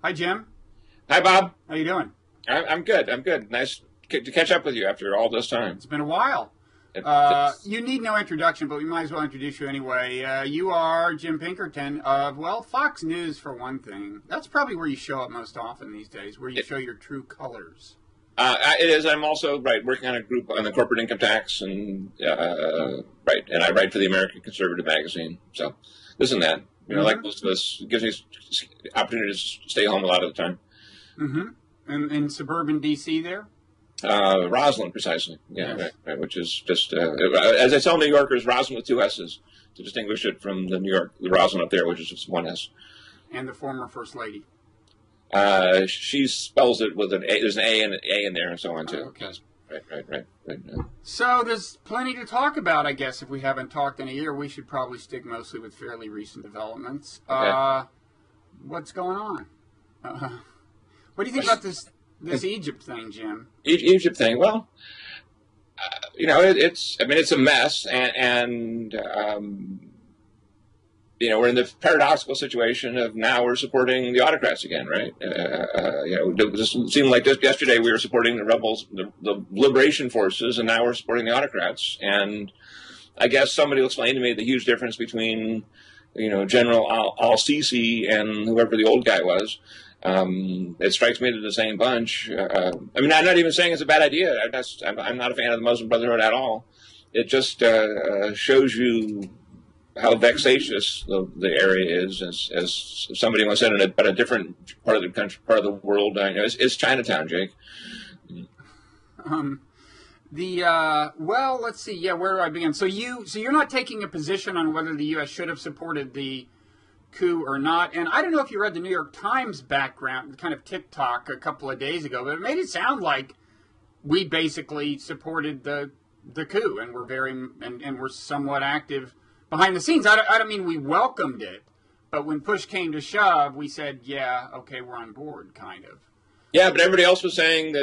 Hi, Jim. Hi, Bob. How you doing? I'm good. I'm good. Nice to catch up with you after all this time. It's been a while. It's, You need no introduction, but we might as well introduce you anyway. You are Jim Pinkerton of, well, Fox News for one thing. That's probably where you show up most often these days, where you show your true colors. it is. I'm also working on a group on the corporate income tax, and and I write for the American Conservative magazine. So this and that, like most of us, it gives me opportunities to stay home a lot of the time. And in suburban D.C. there? Roslyn, precisely. Yeah, Yes. right, which is just, as I tell New Yorkers, Roslyn with two S's to distinguish it from the the Roslyn up there, which is just one S. And the former First Lady. She spells it with an A. There's an A and an A in there and so on, too. Okay. Right. So there's plenty to talk about, I guess. If we haven't talked in a year, we should probably stick mostly with fairly recent developments. Okay. What's going on? What do you think about this Egypt thing, Jim? Egypt thing. Well, it's a mess, and we're in the paradoxical situation of now we're supporting the autocrats again, right? This seemed like just yesterday we were supporting the rebels, the liberation forces, and now we're supporting the autocrats. And I guess somebody will explain to me the huge difference between, General Al-Sisi and whoever the old guy was. It strikes me they're the same bunch. I'm not even saying it's a bad idea. I'm not a fan of the Muslim Brotherhood at all. It just shows you how vexatious the area is, as somebody once said, but a different part of the country, part of the world. It's Chinatown, Jake. Well, let's see. Yeah, where do I begin? So you're not taking a position on whether the U.S. should have supported the coup or not. And I don't know if you read the New York Times background, kind of TikTok a couple of days ago, but it made it sound like we basically supported the coup and we're somewhat active behind the scenes. I don't mean we welcomed it, but when push came to shove, we said, yeah, okay, we're on board, kind of. Yeah, but everybody else was saying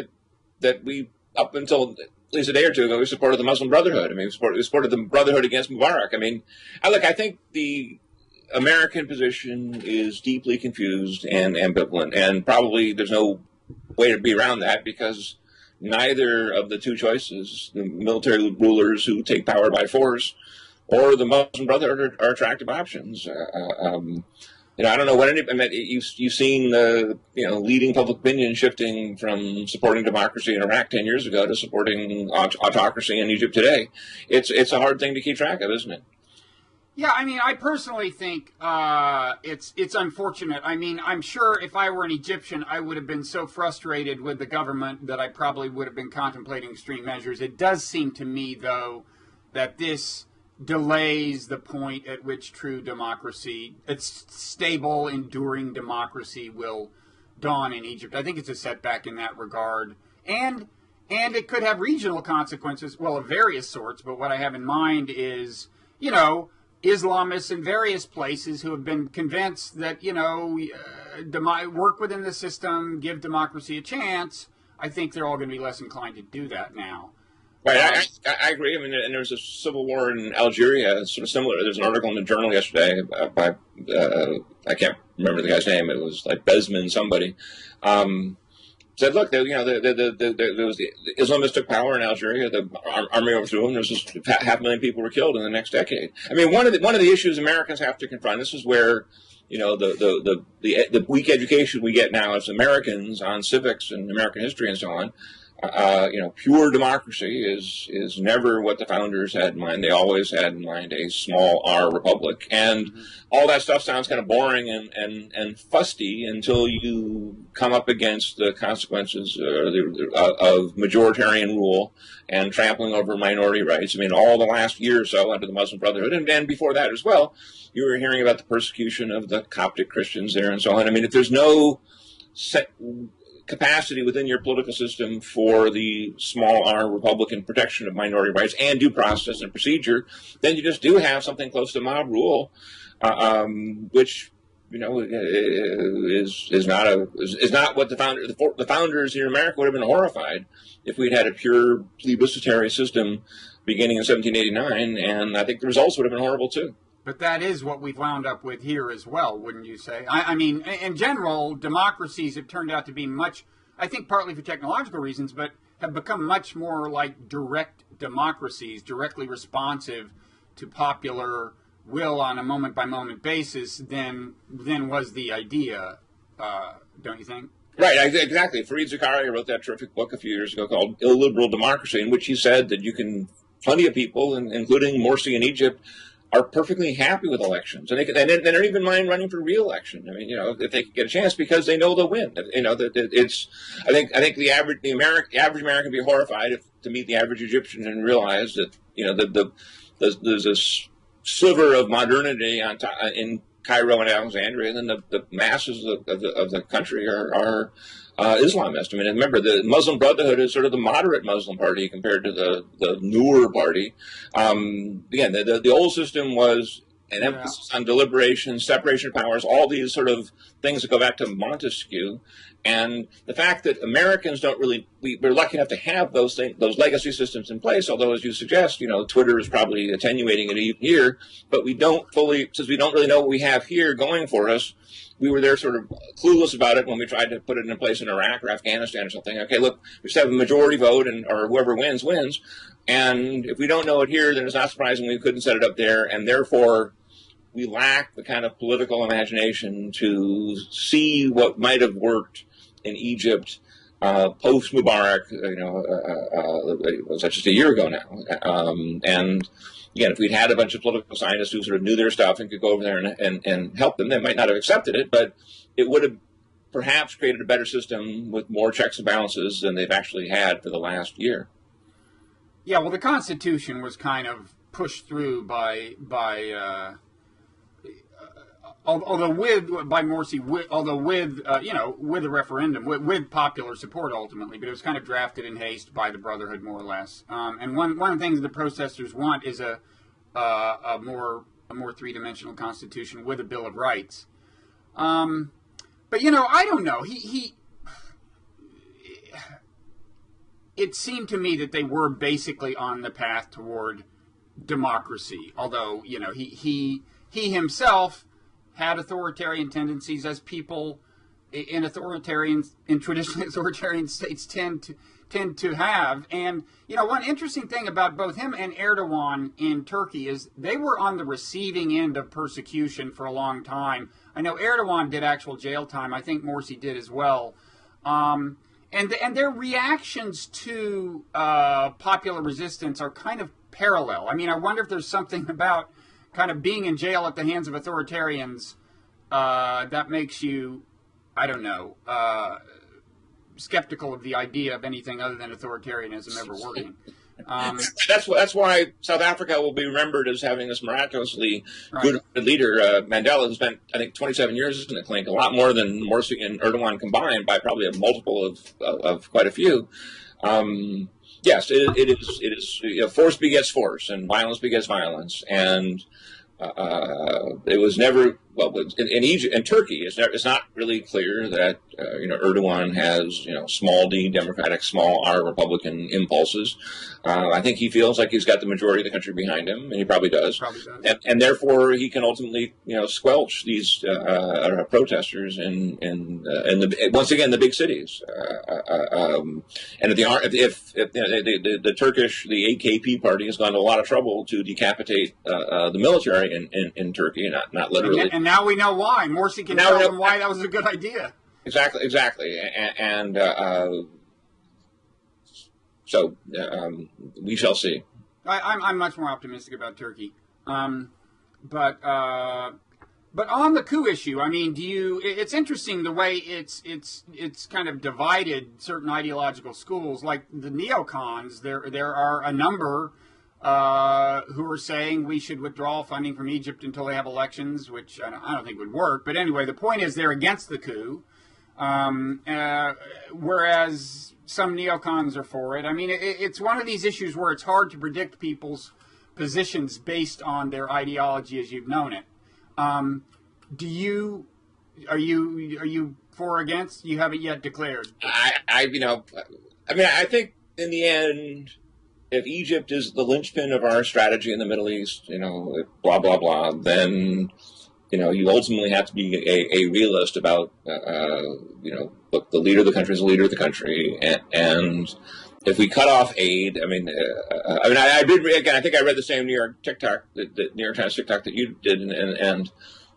that we, up until at least a day or two ago, we supported the Muslim Brotherhood. We supported the Brotherhood against Mubarak. I think the American position is deeply confused and ambivalent, and probably there's no way to be around that because neither of the two choices, the military rulers who take power by force or the Muslim Brotherhood, are attractive options. I don't know what you've seen the leading public opinion shifting from supporting democracy in Iraq 10 years ago to supporting autocracy in Egypt today. It's a hard thing to keep track of, isn't it? Yeah, I personally think it's unfortunate. I'm sure if I were an Egyptian, I would have been so frustrated with the government that I probably would have been contemplating extreme measures. It does seem to me, though, that this delays the point at which true democracy, its stable, enduring democracy, will dawn in Egypt. I think it's a setback in that regard. And it could have regional consequences, well, of various sorts, but what I have in mind is, Islamists in various places who have been convinced that, work within the system, give democracy a chance. I think they're all going to be less inclined to do that now. Right, I agree. And there was a civil war in Algeria, sort of similar. There's an article in the Journal yesterday by, I can't remember the guy's name. It was like Besman somebody. Said, look, there was the Islamists took power in Algeria. The army overthrew them. There's just 500,000 people were killed in the next decade. One of the issues Americans have to confront. This is where the weak education we get now as Americans on civics and American history and so on. Pure democracy is never what the founders had in mind. They always had in mind a small R republic. And all that stuff sounds kind of boring and fusty until you come up against the consequences of majoritarian rule and trampling over minority rights. All the last year or so under the Muslim Brotherhood, and before that as well, you were hearing about the persecution of the Coptic Christians there and so on. If there's no set capacity within your political system for the small R Republican protection of minority rights and due process and procedure, then you just do have something close to mob rule, which is not what the founders here in America would have been horrified if we'd had a pure plebiscitary system beginning in 1789, and I think the results would have been horrible too. But that is what we've wound up with here as well, wouldn't you say? I mean, in general, democracies have turned out to be much, I think partly for technological reasons, but have become much more like direct democracies, directly responsive to popular will on a moment-by-moment basis than was the idea, don't you think? Right, exactly. Fareed Zakaria wrote that terrific book a few years ago called Illiberal Democracy, in which he said that plenty of people, including Morsi in Egypt, are perfectly happy with elections, and they don't even mind running for re-election. I mean, if they get a chance, because they know they'll win. I think the average American would be horrified to meet the average Egyptian and realize that there's this sliver of modernity in Cairo and Alexandria, and then the masses of the country are Islamist. I mean, remember, the Muslim Brotherhood is sort of the moderate Muslim party compared to the newer party. Again, the old system was an emphasis on deliberation, separation of powers, all these sort of things that go back to Montesquieu. And the fact that Americans don't really, we're lucky enough to have those legacy systems in place, although, as you suggest, Twitter is probably attenuating it even here, but since we don't really know what we have here going for us, we were there sort of clueless about it when we tried to put it in place in Iraq or Afghanistan or something. Okay, look, we just have a majority vote, or whoever wins. And if we don't know it here, then it's not surprising we couldn't set it up there, and therefore we lack the kind of political imagination to see what might have worked in Egypt post Mubarak. Was that just a year ago now? And again, if we'd had a bunch of political scientists who sort of knew their stuff and could go over there and help them, they might not have accepted it, but it would have perhaps created a better system with more checks and balances than they've actually had for the last year. Yeah, well, the Constitution was kind of pushed through by Morsi, with a referendum, with popular support ultimately, but it was kind of drafted in haste by the Brotherhood, more or less. And one of the things the protesters want is a more three-dimensional constitution with a Bill of Rights. But I don't know. It seemed to me that they were basically on the path toward democracy, although he himself had authoritarian tendencies, as people in traditionally authoritarian states tend to have. And one interesting thing about both him and Erdogan in Turkey is they were on the receiving end of persecution for a long time. I know Erdogan did actual jail time. I think Morsi did as well. And their reactions to popular resistance are kind of parallel. I mean, I wonder if there's something about kind of being in jail at the hands of authoritarians that makes you, I don't know, skeptical of the idea of anything other than authoritarianism ever working. That's why South Africa will be remembered as having this miraculously good leader, Mandela, who spent, I think, 27 years in the clink, a lot more than Morsi and Erdogan combined by probably a multiple of quite a few. Yes, it is. Force begets force, and violence begets violence, and it was never in Egypt and Turkey. It's not really clear that Erdogan has small d democratic, small r Republican impulses. I think he feels like he's got the majority of the country behind him, and he probably does. And therefore he can ultimately squelch these protesters in once again the big cities. And if the Turkish, the AKP party has gone to a lot of trouble to decapitate the military in Turkey, not literally. And now we know why. Morsi can tell them why that was a good idea. Exactly. And so we shall see. I'm much more optimistic about Turkey. But on the coup issue, I mean, it's interesting the way it's kind of divided certain ideological schools, like the neocons. There are a number who are saying we should withdraw funding from Egypt until they have elections, which I don't think would work. But anyway, the point is they're against the coup, whereas some neocons are for it. I mean, it's one of these issues where it's hard to predict people's positions based on their ideology as you've known it. Are you for or against? You haven't yet declared. I think in the end, if Egypt is the linchpin of our strategy in the Middle East, blah, blah, blah, then, you ultimately have to be a realist about, look, the leader of the country is the leader of the country. And if we cut off aid, I did, again, I think I read the same New York Times TikTok that you did, and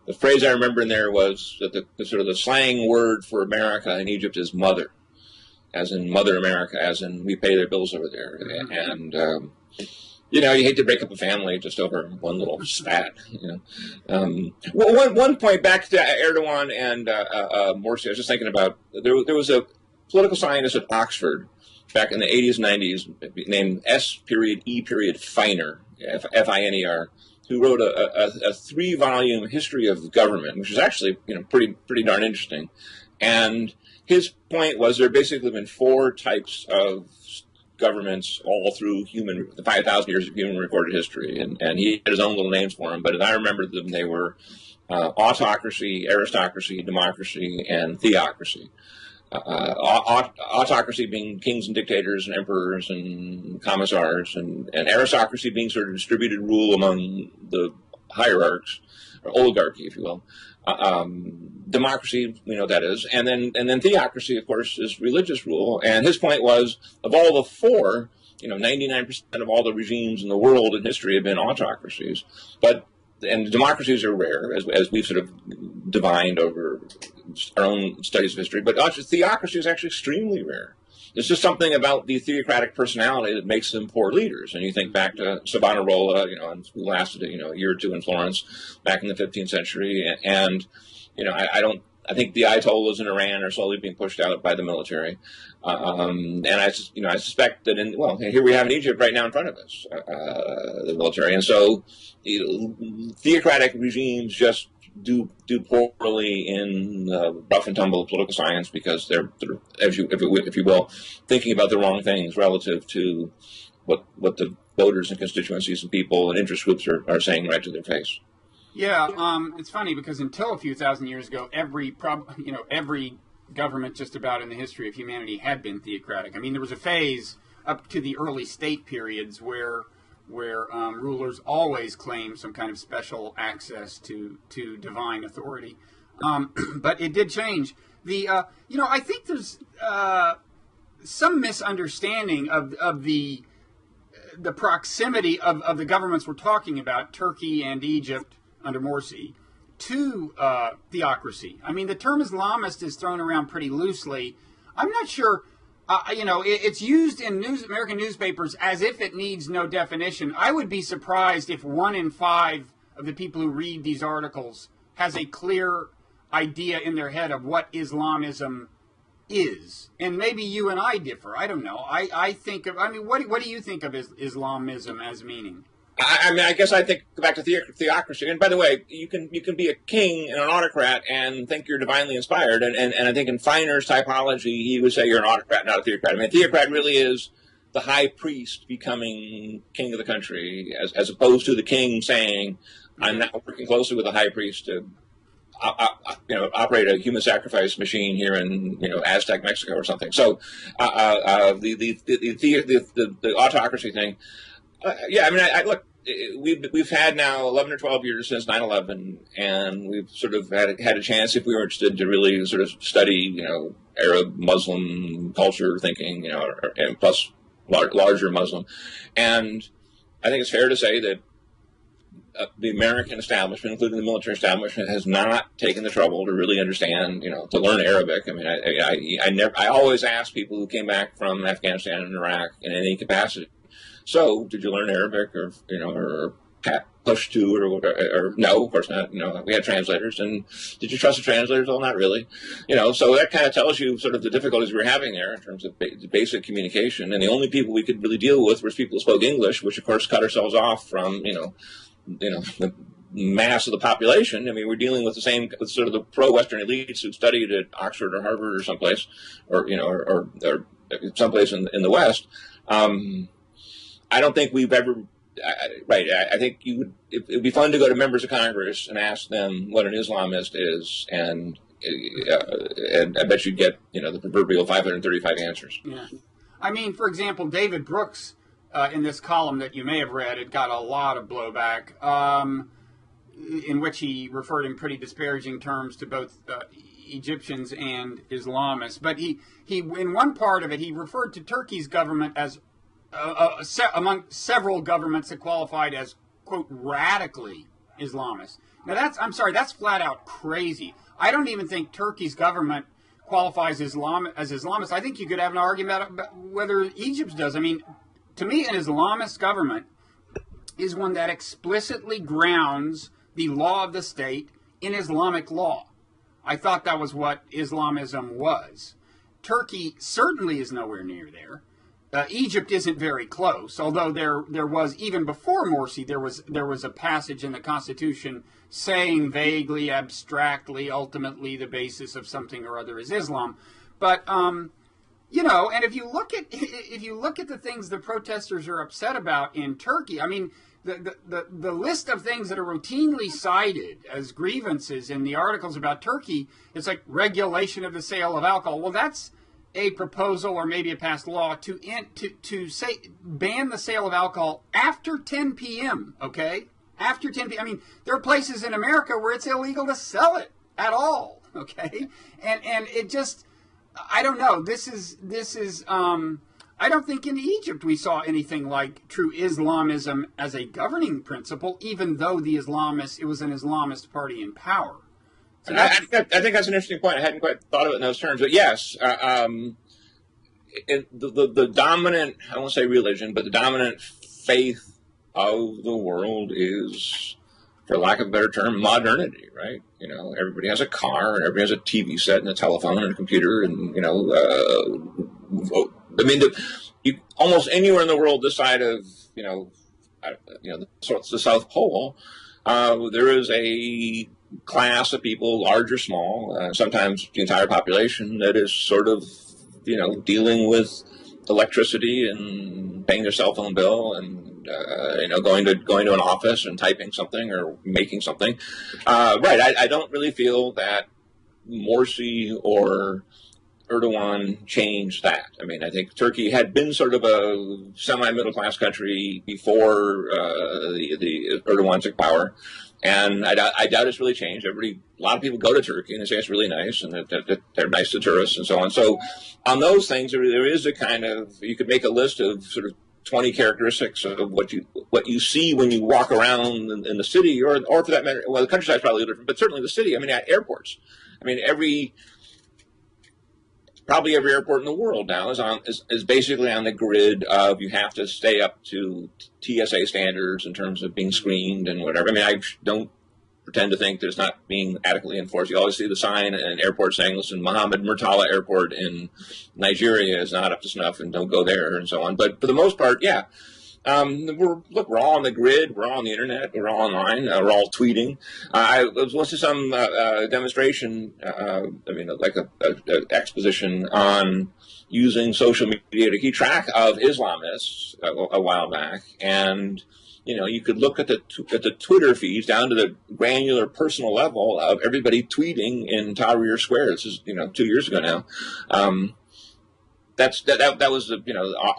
the phrase I remember in there was that the sort of the slang word for America in Egypt is mother, as in Mother America, as in we pay their bills over there. And, you hate to break up a family just over one little spat. One point back to Erdogan and Morsi, I was just thinking about, there was a political scientist at Oxford back in the 80s and 90s named S.E. Feiner, F-I-N-E-R, who wrote a 3-volume history of government, which is actually pretty darn interesting. And his point was there basically been 4 types of governments all through the 5,000 years of human recorded history, and he had his own little names for them. But as I remember them, they were autocracy, aristocracy, democracy, and theocracy. Autocracy being kings and dictators and emperors and commissars, and aristocracy being sort of distributed rule among the hierarchs, or oligarchy, if you will. Democracy, we know that is, and then theocracy, of course, is religious rule. And his point was, of all the 4, 99% of all the regimes in the world in history have been autocracies, and democracies are rare, as we've sort of divined over our own studies of history. But theocracy is actually extremely rare. There's just something about the theocratic personality that makes them poor leaders. And you think back to Savonarola, who lasted a year or 2 in Florence back in the 15th century. And I think the Ayatollahs in Iran are slowly being pushed out by the military. And I suspect that here we have in Egypt right now in front of us, the military. And so theocratic regimes just do poorly in rough and tumble political science because they're if you will, thinking about the wrong things relative to what the voters and constituencies and people and interest groups are saying right to their face. Yeah, it's funny because until a few thousand years ago, every government just about in the history of humanity had been theocratic. I mean, there was a phase up to the early state periods where rulers always claimed some kind of special access to divine authority, but it did change. I think there's some misunderstanding of the proximity of the governments we're talking about, Turkey and Egypt under Morsi, to theocracy. I mean, the term Islamist is thrown around pretty loosely. I'm not sure. It's used in American newspapers as if it needs no definition. I would be surprised if 1 in 5 of the people who read these articles has a clear idea in their head of what Islamism is. And maybe you and I differ. I don't know. What do you think of Islamism as meaning? I guess I think go back to theocracy. And by the way, you can be a king and an autocrat and think you're divinely inspired. And I think in Feiner's typology, he would say you're an autocrat, not a theocrat. I mean, a theocrat really is the high priest becoming king of the country, as opposed to the king saying, "I'm now working closely with the high priest to, operate a human sacrifice machine here in Aztec Mexico or something." So the autocracy thing. Look, we've had now 11 or 12 years since 9/11, and we've sort of had a chance, if we were interested, to really sort of study, Arab Muslim culture thinking, and plus larger Muslim. And I think it's fair to say that the American establishment, including the military establishment, has not taken the trouble to really understand, to learn Arabic. I mean, I always ask people who came back from Afghanistan and Iraq in any capacity, so, did you learn Arabic, or Pashto, or whatever? Or no, of course not. We had translators, and did you trust the translators? Well, not really. So that kind of tells you sort of the difficulties we were having there in terms of basic communication. And the only people we could really deal with were people who spoke English, which of course cut ourselves off from the mass of the population. I mean, we're dealing with with sort of the pro-Western elites who studied at Oxford or Harvard or someplace, or someplace in the West. I don't think we've ever, I think it would be fun to go to members of Congress and ask them what an Islamist is, and I bet you'd get, the proverbial 535 answers. Yeah. I mean, for example, David Brooks in this column that you may have read. It got a lot of blowback, in which he referred in pretty disparaging terms to both Egyptians and Islamists. But he in one part of it, he referred to Turkey's government as among several governments that qualified as, quote, radically Islamist. Now that's flat out crazy. I don't even think Turkey's government qualifies as Islamist. I think you could have an argument about whether Egypt's does. I mean, to me, an Islamist government is one that explicitly grounds the law of the state in Islamic law. I thought that was what Islamism was. Turkey certainly is nowhere near there. Egypt isn't very close, although there was, even before Morsi, there was a passage in the Constitution saying vaguely, abstractly, ultimately the basis of something or other is Islam. But you know, and if you look at the things the protesters are upset about in Turkey, I mean, the list of things that are routinely cited as grievances in the articles about Turkey, it's like regulation of the sale of alcohol. Well, that's a proposal or maybe a passed law to say ban the sale of alcohol after 10 p.m. Okay, after 10 p.m. I mean, there are places in America where it's illegal to sell it at all. Okay, and it just, I don't know. This is I don't think in Egypt we saw anything like true Islamism as a governing principle, even though it was an Islamist party in power. So I think that's an interesting point. I hadn't quite thought of it in those terms, but yes, the dominant, I won't say religion, but the dominant faith of the world is, for lack of a better term, modernity, right? You know, everybody has a car, and everybody has a TV set, and a telephone, and a computer, and, you know, I mean, almost anywhere in the world this side of, the South Pole, there is a class of people, large or small, sometimes the entire population, that is sort of, dealing with electricity and paying their cell phone bill and going to an office and typing something or making something. Right. I don't really feel that Morsi or Erdogan changed that. I mean, I think Turkey had been sort of a semi-middle class country before the Erdogan took power, and I doubt it's really changed. A lot of people go to Turkey and they say it's really nice, and that they're nice to tourists and so on. So, on those things, there is a kind of, you could make a list of sort of 20 characteristics of what you see when you walk around in the city, or for that matter, well, the countryside's probably different, but certainly the city. I mean, at airports. I mean, probably every airport in the world now is basically on the grid of, you have to stay up to TSA standards in terms of being screened and whatever. I mean, I don't pretend to think that it's not being adequately enforced. You always see the sign at an airport saying, listen, Mohammed Murtala Airport in Nigeria is not up to snuff and don't go there, and so on. But for the most part, yeah. We're all on the grid. We're all on the internet. We're all online. We're all tweeting. I was listening to some demonstration. Like a exposition on using social media to keep track of Islamists a while back, and you could look at the Twitter feeds down to the granular personal level of everybody tweeting in Tahrir Square. This is 2 years ago now. That was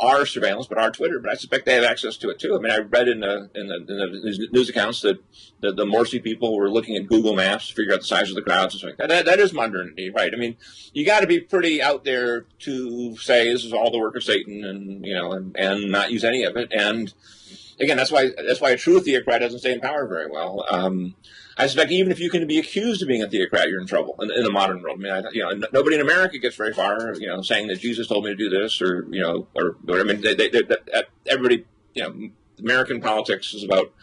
our surveillance, but our Twitter. But I suspect they have access to it too. I mean, I read in the news accounts that the Morsi people were looking at Google Maps to figure out the size of the crowds and stuff like that. That is modernity, right? I mean, you got to be pretty out there to say this is all the work of Satan, and not use any of it. And again, that's why a true theocrat doesn't stay in power very well. I suspect even if you can be accused of being a theocrat, you're in trouble in the modern world. I mean, nobody in America gets very far, saying that Jesus told me to do this, or I mean, everybody, American politics is about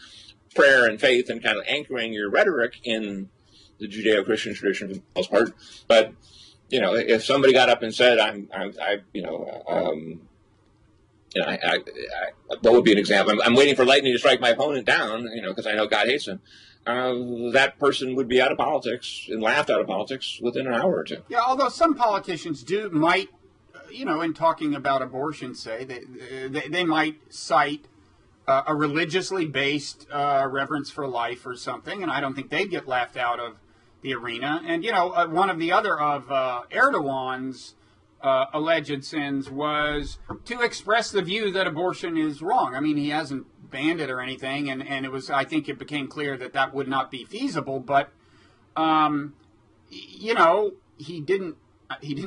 prayer and faith and kind of anchoring your rhetoric in the Judeo-Christian tradition for the most part. But if somebody got up and said, what would be an example? I'm waiting for lightning to strike my opponent down, because I know God hates him. That person would be out of politics and laughed out of politics within an hour or two. Yeah, although some politicians might, in talking about abortion, say they might cite a religiously based reverence for life or something, and I don't think they'd get laughed out of the arena. And one of the other of Erdogan's alleged sins was to express the view that abortion is wrong. I mean, he hasn't banned it or anything, and it was, I think it became clear that that would not be feasible, but, you know, he didn't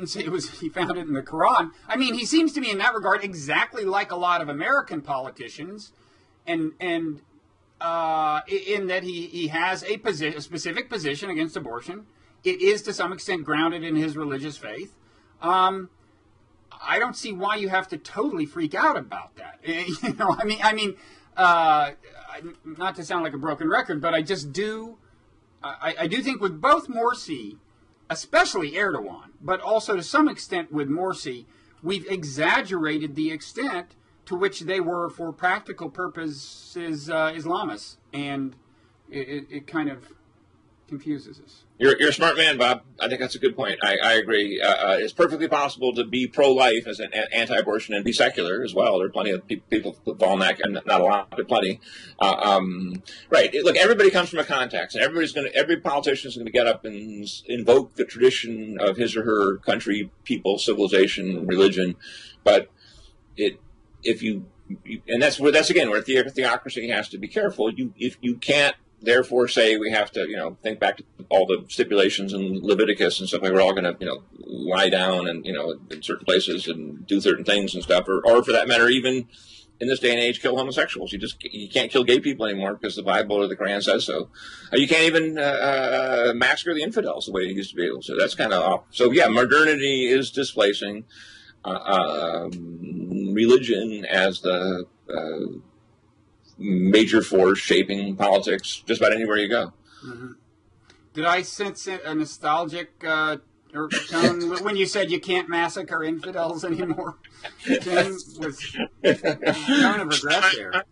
say it was, he found it in the Quran. I mean, he seems to me in that regard exactly like a lot of American politicians, and in that he has a specific position against abortion. It is to some extent grounded in his religious faith. I don't see why you have to totally freak out about that. You know, I mean, not to sound like a broken record, but I just do. I do think with both Morsi, especially Erdogan, but also to some extent with Morsi, we've exaggerated the extent to which they were, for practical purposes, Islamists, and it kind of confuses us. You're a smart man, Bob. I think that's a good point. I agree. It's perfectly possible to be pro-life as an anti-abortion and be secular as well. There are plenty of people who fall in that, and not a lot, but plenty. Right. Look, everybody comes from a context, and every politician is going to get up and invoke the tradition of his or her country, people, civilization, religion. But that's again where theocracy has to be careful. If you can't therefore say we have to, think back to all the stipulations in Leviticus and stuff, like we're all going to, lie down and, in certain places and do certain things and stuff, or for that matter, even in this day and age, kill homosexuals. You can't kill gay people anymore because the Bible or the Quran says so. You can't even massacre the infidels the way you used to be able to. That's kind of off. So yeah, modernity is displacing religion as the major force shaping politics just about anywhere you go. Mm-hmm. Did I sense a nostalgic tone when you said you can't massacre infidels anymore? Tim, was a tone of regret there.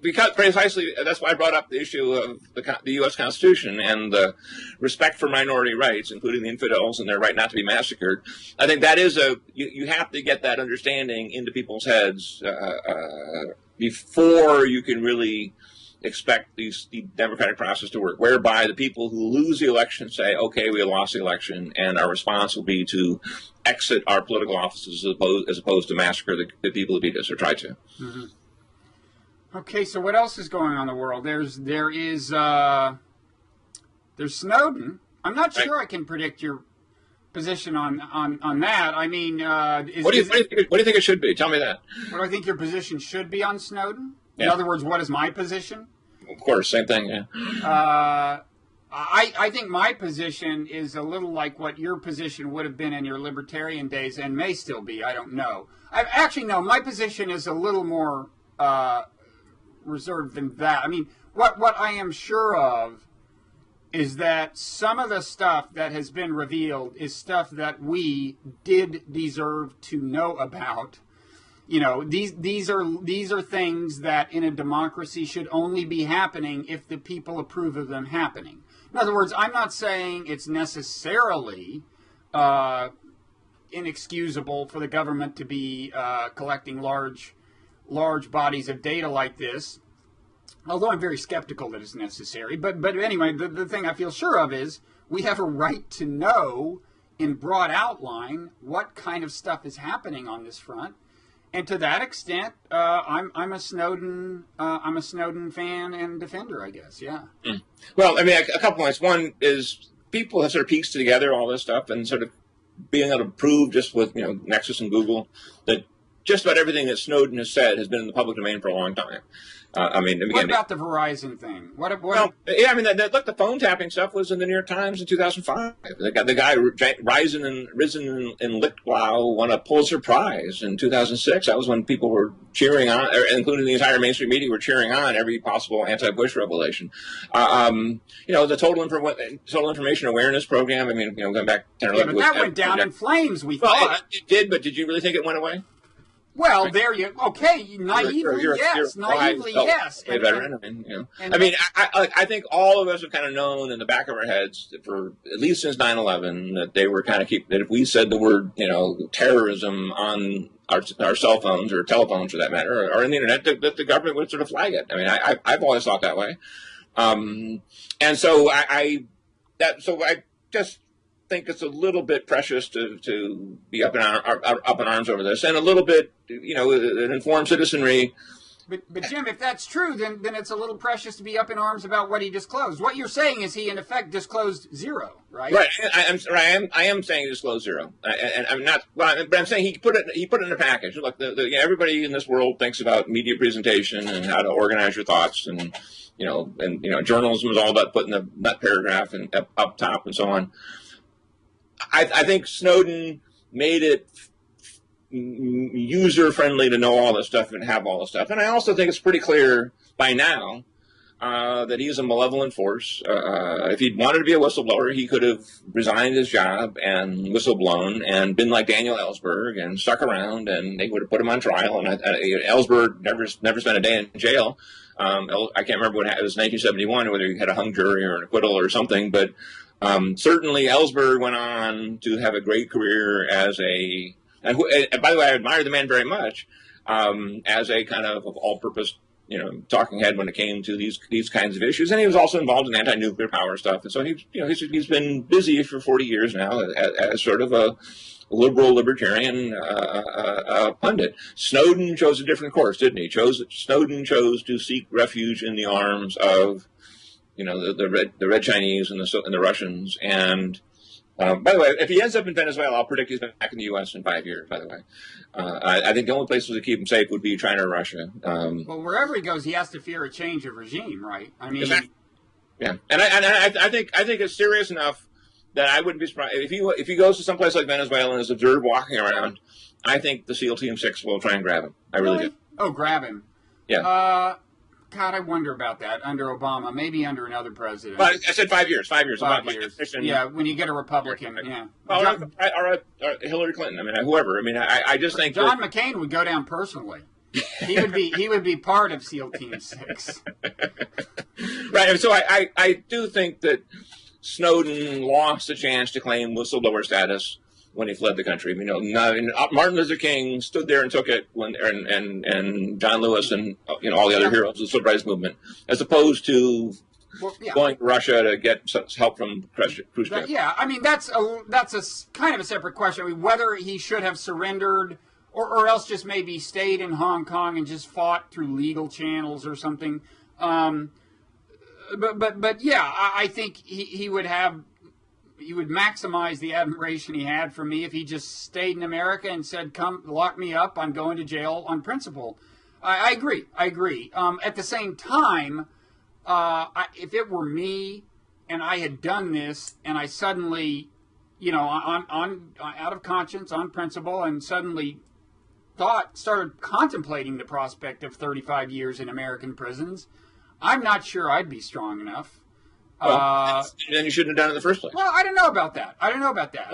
Because precisely that's why I brought up the issue of the U.S. Constitution and the respect for minority rights, including the infidels and their right not to be massacred. I think that is you have to get that understanding into people's heads before you can really expect the democratic process to work, whereby the people who lose the election say, okay, we lost the election, and our response will be to exit our political offices as opposed to massacre the people who beat us or try to. Mm-hmm. Okay, so what else is going on in the world? There's Snowden. I'm not sure I can predict your position on that. I mean, what do you think it should be? Tell me that. What do I think your position should be on Snowden? In Yeah. other words, what is my position? Of course, same thing. Yeah. I think my position is a little like what your position would have been in your libertarian days and may still be. I don't know. No, my position is a little more reserved than that. I mean, what I am sure of is that some of the stuff that has been revealed is stuff that we did deserve to know about. These are things that in a democracy should only be happening if the people approve of them happening. In other words, I'm not saying it's necessarily inexcusable for the government to be collecting large bodies of data like this, although I'm very skeptical that it's necessary. But anyway, the thing I feel sure of is we have a right to know in broad outline what kind of stuff is happening on this front. And to that extent, I'm a Snowden fan and defender, I guess. Yeah. Mm. Well, I mean, a couple points. One is people have sort of pieced together all this stuff and sort of being able to prove just with Nexus and Google that just about everything that Snowden has said has been in the public domain for a long time. What about the Verizon thing? The phone tapping stuff was in the New York Times in 2005. The guy Risen and Lichtblau won a Pulitzer Prize in 2006. That was when people were cheering on, including the entire mainstream media, were cheering on every possible anti-Bush revelation. The total information awareness program. I mean, going back 10 or 11 years. But that went down in flames. We thought it did, but did you really think it went away? Well, right. There you okay. Naively, yes. Naively, yes. Way veteran. I think all of us have kind of known in the back of our heads for at least since 9/11 that they were kind of that if we said the word terrorism on our cell phones or telephones for that matter or on the internet that the government would sort of flag it. I mean, I've always thought that way, and so I just think it's a little bit precious to be up in arms over this, and a little bit, an informed citizenry. But Jim, if that's true, then it's a little precious to be up in arms about what he disclosed. What you're saying is he, in effect, disclosed zero, right? Right. I am saying he disclosed zero, and I'm not. But I'm saying he put it in a package. Look, everybody in this world thinks about media presentation and how to organize your thoughts, and journalism is all about putting that paragraph and up top and so on. I think Snowden made it user-friendly to know all this stuff and have all this stuff. And I also think it's pretty clear by now that he's a malevolent force. If he'd wanted to be a whistleblower, he could have resigned his job and whistleblown and been like Daniel Ellsberg and stuck around, and they would have put him on trial. And Ellsberg never spent a day in jail. I can't remember what it was, 1971, whether he had a hung jury or an acquittal or something, but certainly Ellsberg went on to have a great career as a... And by the way, I admire the man very much as a kind of all-purpose, talking head when it came to these kinds of issues. And he was also involved in anti-nuclear power stuff. And so he's been busy for 40 years now as sort of a liberal libertarian pundit. Snowden chose a different course, didn't he? Snowden chose to seek refuge in the arms of, the Red Chinese and the Russians. And by the way, if he ends up in Venezuela, I'll predict he's back in the U.S. in 5 years, by the way. I think the only places to keep him safe would be China or Russia. Well, wherever he goes, he has to fear a change of regime, right? I mean... Exactly. Yeah. And I think it's serious enough that I wouldn't be surprised. If he goes to someplace like Venezuela and is observed walking around, I think the SEAL Team 6 will try and grab him. I really do. Oh, grab him. Yeah. God, I wonder about that under Obama, maybe under another president. But I said 5 years. 5 years. 5 years. Yeah, when you get a Republican. Yeah. Well, or Hillary Clinton. I mean, whoever. I mean, I just think John McCain would go down personally. He would be part of SEAL Team 6. Right. And so I do think that Snowden lost a chance to claim whistleblower status when he fled the country. Martin Luther King stood there and took it and John Lewis and all the other heroes of the civil rights movement, as opposed to going to Russia to get help from Khrushchev. Yeah, I mean that's a kind of a separate question. I mean, whether he should have surrendered or else just maybe stayed in Hong Kong and just fought through legal channels or something. But yeah, I think he would maximize the admiration he had for me if he just stayed in America and said, "Come, lock me up. I'm going to jail on principle." I agree. At the same time, if it were me and I had done this and I suddenly, on out of conscience, on principle, and suddenly started contemplating the prospect of 35 years in American prisons, I'm not sure I'd be strong enough. Well, then you shouldn't have done it in the first place. Well, I don't know about that. I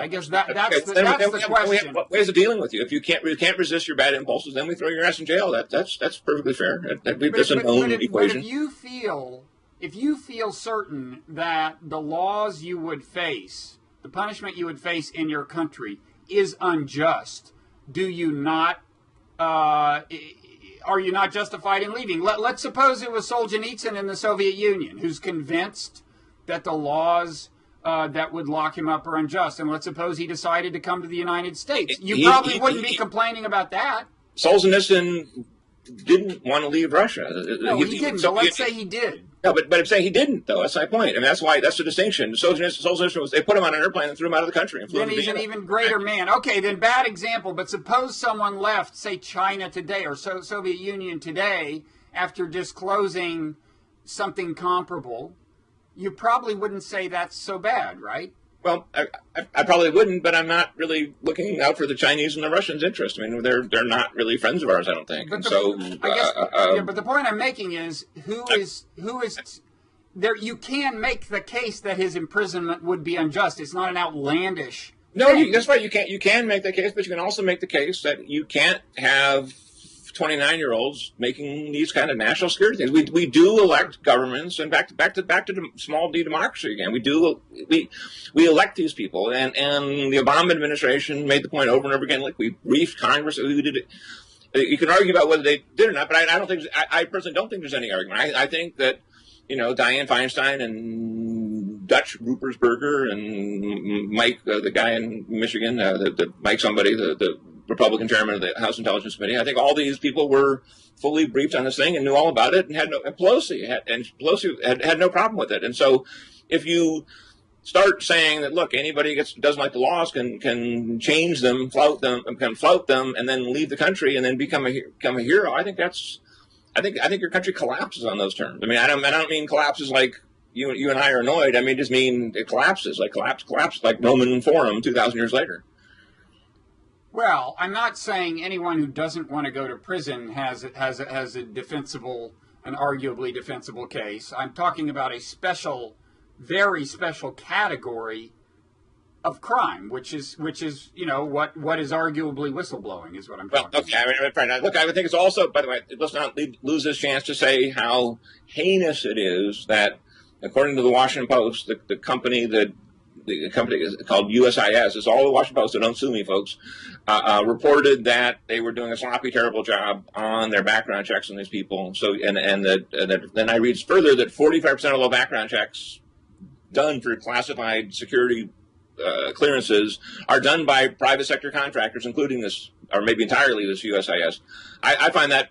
guess that's the question. We have ways of dealing with you. If you can't resist your bad impulses, then we throw your ass in jail. That's perfectly fair. That's a known equation. But if you feel certain that the laws you would face, the punishment you would face in your country is unjust, do you not? Are you not justified in leaving? Let's suppose it was Solzhenitsyn in the Soviet Union who's convinced that the laws that would lock him up are unjust. And let's suppose he decided to come to the United States. You probably wouldn't be complaining about that. Solzhenitsyn didn't want to leave Russia. No, he didn't, but let's say he did. No, but I'm saying he didn't, though. That's my point. I mean, that's the distinction. Solzhenitsyn was, they put him on an airplane and threw him out of the country. And flew then he's an even greater man. Okay, then bad example, but suppose someone left, say, China today or Soviet Union today after disclosing something comparable. You probably wouldn't say that's so bad, right? Well, I probably wouldn't, but I'm not really looking out for the Chinese and the Russians' interest. I mean, they're not really friends of ours, I don't think. But but the point I'm making is who is there? You can make the case that his imprisonment would be unjust. It's not an outlandish. No, that's right. You can make the case, but you can also make the case that you can't have 29-year-olds making these kind of national security things. We do elect governments, and back to small d democracy again. We elect these people, and the Obama administration made the point over and over again. Like, we briefed Congress. We did it. You can argue about whether they did or not, but I don't think. I personally don't think there's any argument. I think that Dianne Feinstein and Dutch Ruppersberger and Mike, the guy in Michigan, the Mike somebody, the Republican chairman of the House Intelligence Committee. I think all these people were fully briefed on this thing and knew all about it, and Pelosi had no problem with it. And so, if you start saying that, look, anybody doesn't like the laws can change them, flout them, and then leave the country and then become a hero, I think your country collapses on those terms. I mean, I don't mean collapses like you and I are annoyed. I mean, just mean it collapses, like collapse like Roman Forum 2,000 years later. Well, I'm not saying anyone who doesn't want to go to prison has a defensible, an arguably defensible case. I'm talking about a special, very special category of crime, which is what is arguably whistleblowing is what I'm talking about. Okay, look, I would think it's also, by the way, let's not lose this chance to say how heinous it is that, according to the Washington Post, the company is called USIS. It's all the Washington Post, so don't sue me, folks. Reported that they were doing a sloppy, terrible job on their background checks on these people. So, then I read further that 45% of all background checks done for classified security clearances are done by private sector contractors, including this, or maybe entirely this USIS. I find that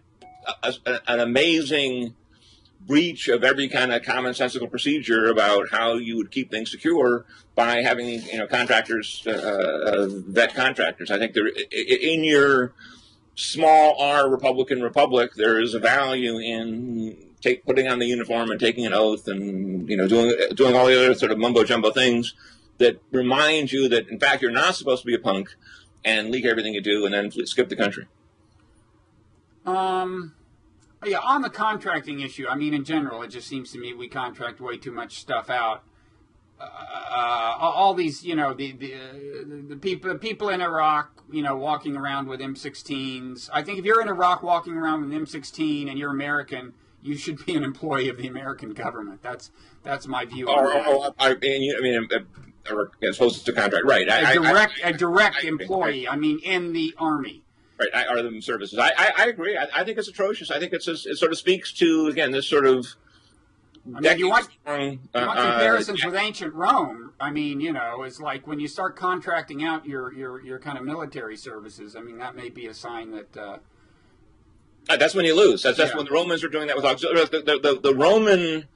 an amazing breach of every kind of commonsensical procedure about how you would keep things secure by having contractors vet contractors. I think in your small R Republican republic, there is a value in putting on the uniform and taking an oath and doing all the other sort of mumbo jumbo things that remind you that in fact you're not supposed to be a punk and leak everything you do and then skip the country. Yeah, on the contracting issue, I mean, in general, it just seems to me we contract way too much stuff out. All these, the people in Iraq, walking around with M16s. I think if you're in Iraq walking around with an M16 and you're American, you should be an employee of the American government. That's my view. As opposed to contract, right? A direct employee. I mean, in the Army. Right, are the services. I agree. I think it's atrocious. I think it sort of speaks to, again, this sort of. I mean, you want comparisons with ancient Rome. I mean, it's like when you start contracting out your kind of military services. I mean, that may be a sign that. That's when you lose. That's when the Romans were doing that with the Roman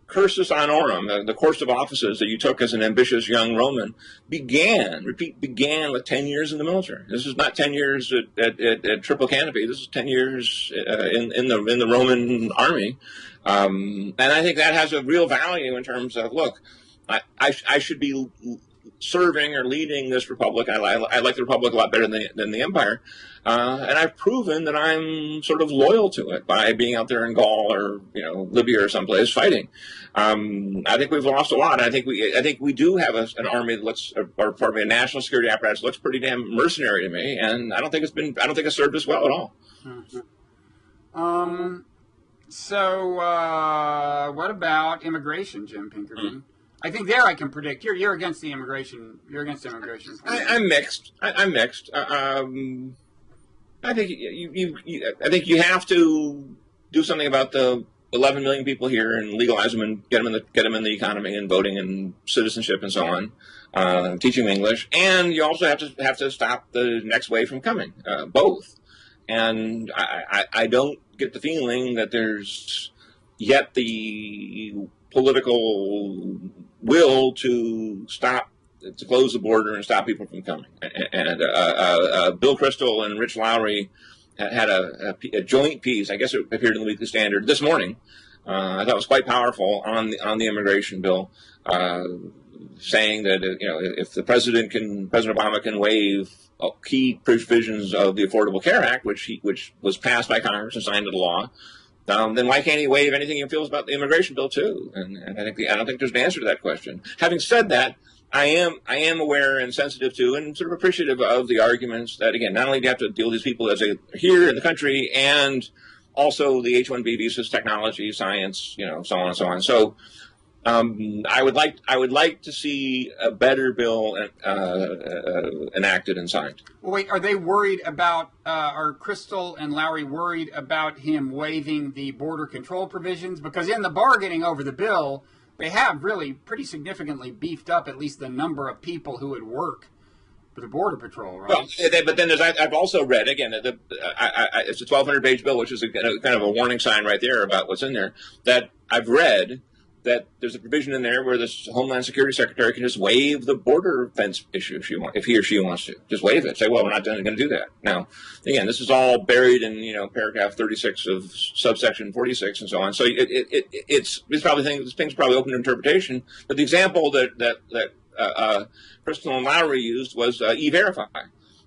cursus honorum, the course of offices that you took as an ambitious young Roman, began with 10 years in the military. This is not 10 years at triple canopy. This is 10 years in the Roman army, and I think that has a real value in terms of, look, I should be serving or leading this republic. I like the republic a lot better than the empire, and I've proven that I'm sort of loyal to it by being out there in Gaul or Libya or someplace fighting. I think we've lost a lot. I think we do have an army that looks, or a national security apparatus that looks pretty damn mercenary to me, and I don't think it's served us well at all. Mm-hmm. So what about immigration, Jim Pinkerton? Mm-hmm. I think there I can predict you're against the immigration. You're against immigration. I'm mixed. I'm mixed. I think you have to do something about the 11 million people here and legalize them and get them in the economy and voting and citizenship and so on. Teaching English, and you also have to stop the next wave from coming. Both, and I don't get the feeling that there's yet the political will to close the border and stop people from coming. And Bill Kristol and Rich Lowry had a joint piece, I guess it appeared in the Weekly Standard this morning. I thought it was quite powerful on the immigration bill, saying that if President Obama can waive key provisions of the Affordable Care Act, which was passed by Congress and signed into law, then why can't he waive anything he feels about the immigration bill too? And I don't think there's an answer to that question. Having said that, I am aware and sensitive to and sort of appreciative of the arguments that, again, not only do you have to deal with these people as they are here in the country, and also the H-1B visas, technology, science, so on and so on. So I would like to see a better bill enacted and signed. Well, wait, are they worried about? Are Kristol and Lowry worried about him waiving the border control provisions? Because in the bargaining over the bill, they have really pretty significantly beefed up at least the number of people who would work for the Border Patrol, right? Well, but then I've also read, again, it's a 1,200-page bill, which is kind of a warning sign right there about what's in there, that I've read that there's a provision in there where the Homeland Security Secretary can just waive the border fence issue if he or she wants to. Just waive it. Say, well, we're not going to do that. Now, again, this is all buried in, paragraph 36 of subsection 46 and so on. So this thing's probably open to interpretation. But the example that Crystal and Lowry used was E-Verify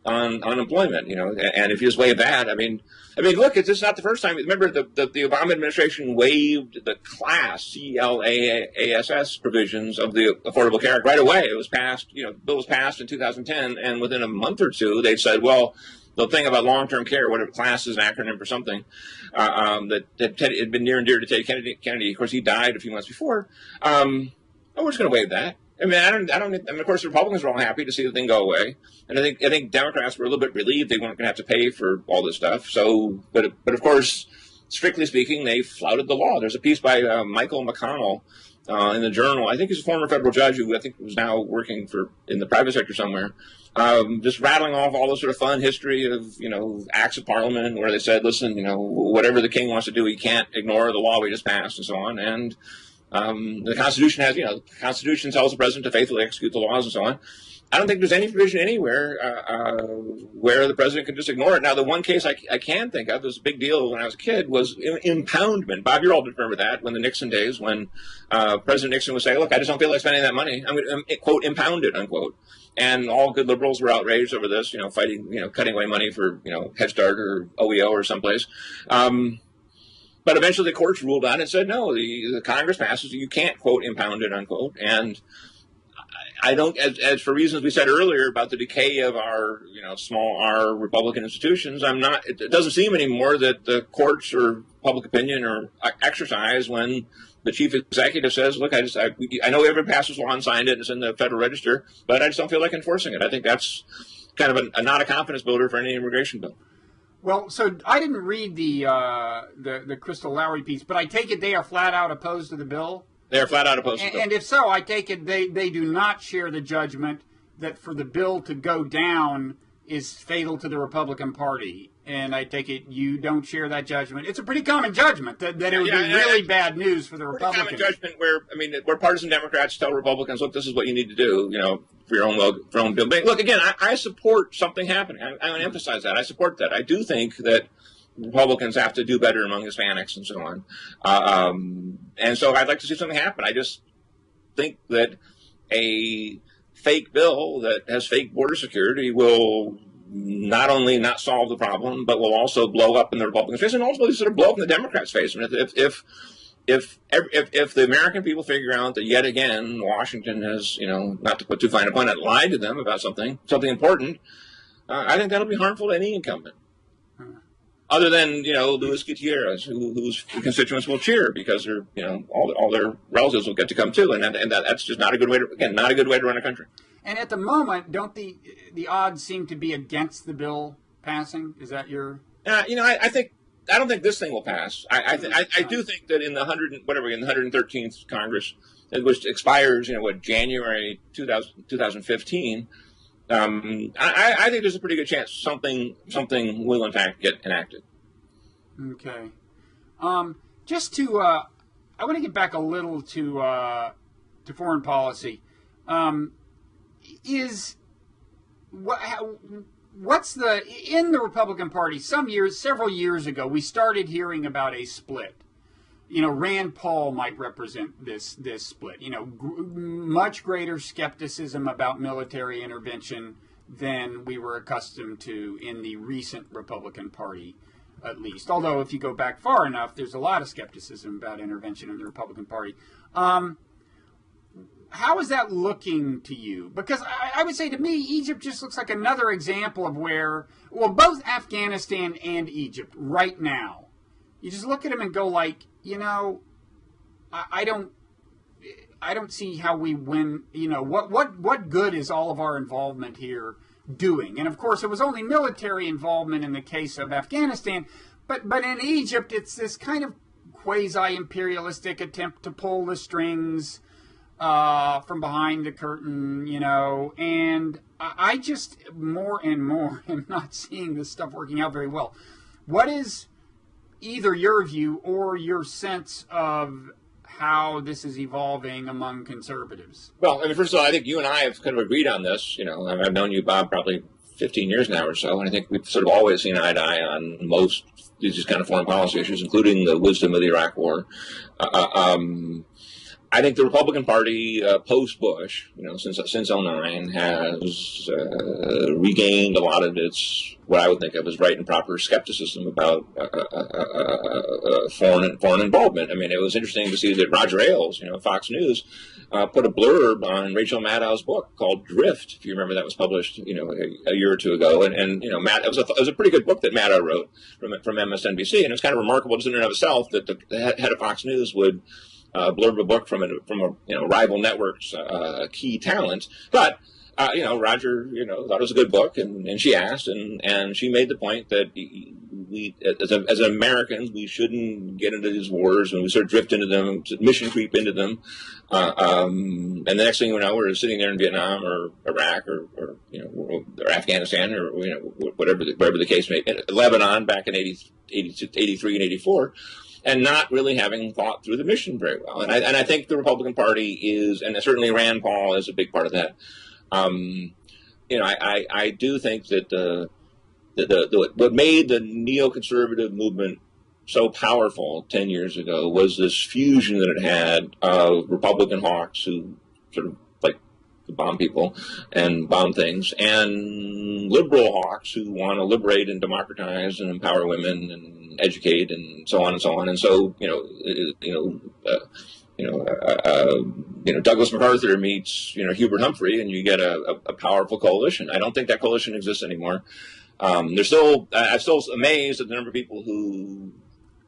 on unemployment, and if you just waive that, I mean, look, it's just not the first time. Remember, the Obama administration waived the CLASS provisions of the Affordable Care Act right away. It was passed, the bill was passed in 2010, and within a month or two, they said, well, the thing about long-term care, whatever, CLASS is an acronym for something, that had been near and dear to Ted Kennedy. Of course, he died a few months before. We're just going to waive that. I mean, of course, the Republicans were all happy to see the thing go away, and I think Democrats were a little bit relieved they weren't going to have to pay for all this stuff. So, but of course, strictly speaking, they flouted the law. There's a piece by Michael McConnell in the Journal. I think he's a former federal judge who I think was now working in the private sector somewhere, just rattling off all the sort of fun history of acts of Parliament where they said, listen, whatever the king wants to do, he can't ignore the law we just passed and so on, and the Constitution has, the Constitution tells the president to faithfully execute the laws and so on. I don't think there's any provision anywhere where the president can just ignore it. Now, the one case I can think of, was a big deal when I was a kid, was impoundment. Bob, you're old to remember that, when the Nixon days, when President Nixon would say, look, I just don't feel like spending that money. I'm going to, quote, impound it, unquote. And all good liberals were outraged over this, fighting, cutting away money for, Head Start or OEO or someplace. But eventually the courts ruled on it and said, no, the Congress passes, you can't, quote, impound it, unquote. And I don't, as for reasons we said earlier about the decay of our, small r Republican institutions, it doesn't seem anymore that the courts or public opinion are exercised when the chief executive says, look, I know everyone passed this law and signed it, and it's in the Federal Register, but I just don't feel like enforcing it. I think that's kind of not a confidence builder for any immigration bill. Well, so I didn't read the Crystal Lowry piece, but I take it they are flat out opposed to the bill? They are flat out opposed to the bill. And if so, I take it they do not share the judgment that for the bill to go down is fatal to the Republican Party. And I take it you don't share that judgment. It's a pretty common judgment that it would be really bad news for the Republicans. Pretty common judgment where partisan Democrats tell Republicans, look, this is what you need to do, for your own bill. Look, again, I support something happening. I want to emphasize that. I support that. I do think that Republicans have to do better among Hispanics and so on. And so I'd like to see something happen. I just think that a fake bill that has fake border security will not only not solve the problem, but will also blow up in the Republicans' face and ultimately sort of blow up in the Democrats' face. I mean, if the American people figure out that yet again Washington has, not to put too fine a point on it, lied to them about something important, I think that'll be harmful to any incumbent. Other than Luis Gutierrez, whose constituents will cheer because they're all their relatives will get to come too, and that's just not a good way to run a country. And at the moment, don't the odds seem to be against the bill passing? Is that your? I don't think this thing will pass. I do think that in the 113th Congress, which expires January 2015. I think there's a pretty good chance something will in fact get enacted. Okay. Just to, I want to get back a little to foreign policy. What's in the Republican Party? Several years ago, we started hearing about a split. Rand Paul might represent this split. Much greater skepticism about military intervention than we were accustomed to in the recent Republican Party, at least. Although, if you go back far enough, there's a lot of skepticism about intervention in the Republican Party. How is that looking to you? Because I would say to me, Egypt just looks like another example of where, both Afghanistan and Egypt right now, you just look at them and go like, I don't see how we win. What good is all of our involvement here doing? And of course, it was only military involvement in the case of Afghanistan, but in Egypt, it's this kind of quasi-imperialistic attempt to pull the strings. from behind the curtain, and I just more and more am not seeing this stuff working out very well. What is either your view or your sense of how this is evolving among conservatives? Well, I mean, first of all, I think you and I have kind of agreed on this. I've known you, Bob, probably 15 years now or so, and I think we've sort of always seen eye to eye on most these kind of foreign policy issues, including the wisdom of the Iraq War. I think the Republican Party, post-Bush, since '09, has regained a lot of its, what I would think of as right and proper skepticism about foreign involvement. I mean, it was interesting to see that Roger Ailes, Fox News, put a blurb on Rachel Maddow's book called Drift, if you remember. That was published, a year or two ago. And Matt, it was a pretty good book that Maddow wrote from MSNBC. And it's kind of remarkable just in and of itself that the head of Fox News would blurb a book from a rival network's key talent. But Roger, thought it was a good book, and she asked, and she made the point that we, as Americans, we shouldn't get into these wars, and we sort of drift into them, mission creep into them, and the next thing you know, we're sitting there in Vietnam or Iraq or Afghanistan or whatever the case may be, Lebanon back in 83 and 84. And not really having thought through the mission very well. And I think the Republican Party is, and certainly Rand Paul is a big part of that. I do think that what made the neoconservative movement so powerful 10 years ago was this fusion that it had of Republican hawks who sort of like to bomb people and bomb things, and liberal hawks who want to liberate and democratize and empower women and educate and so on and so on. And so, Douglas MacArthur meets, Hubert Humphrey, and you get a powerful coalition. I don't think that coalition exists anymore. I'm still amazed at the number of people who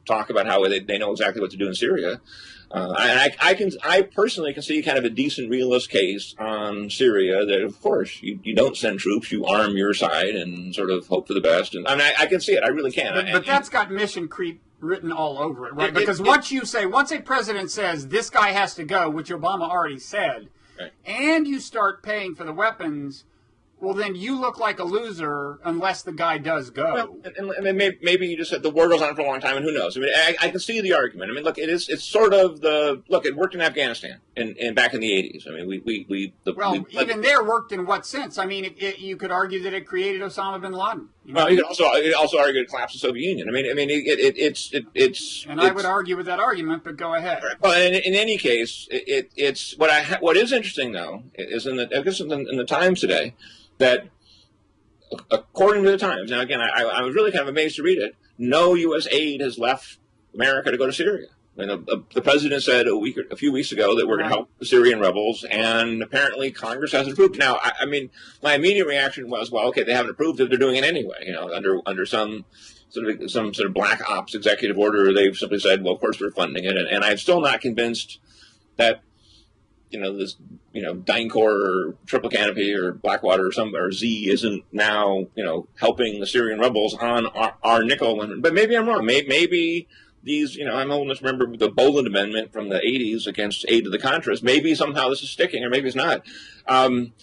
talk about how they know exactly what to do in Syria. I personally can see kind of a decent realist case on Syria that, of course, you don't send troops, you arm your side and sort of hope for the best. And I can see it. I really can. But that's got mission creep written all over it, right? Because once a president says this guy has to go, which Obama already said, right, and you start paying for the weapons, well, then you look like a loser unless the guy does go. Well, and maybe you just said the war goes on for a long time, and who knows? I mean, I can see the argument. I mean, look, it's sort of it worked in Afghanistan and back in the 80s. I mean, even there worked in what sense? I mean, you could argue that it created Osama bin Laden. Well, you could also argue it collapsed the Soviet Union. I mean, it's. And I would argue with that argument, but go ahead. Well, in any case, it's what is interesting though is in the Times today, that according to the Times, now again, I was really kind of amazed to read it, no U.S. aid has left America to go to Syria. I mean, the president said a few weeks ago that we're going to help the Syrian rebels, and apparently Congress hasn't approved. Now, I mean, my immediate reaction was, well, okay, they haven't approved it, they're doing it anyway. Under some sort of black ops executive order, they've simply said, well, of course we're funding it, and I'm still not convinced that this, DynCorp or Triple Canopy or Blackwater or Z isn't now, helping the Syrian rebels on our nickel. But maybe I'm wrong. Maybe these, I'm old enough to remember the Boland Amendment from the 80s against aid to the Contras. Maybe somehow this is sticking, or maybe it's not.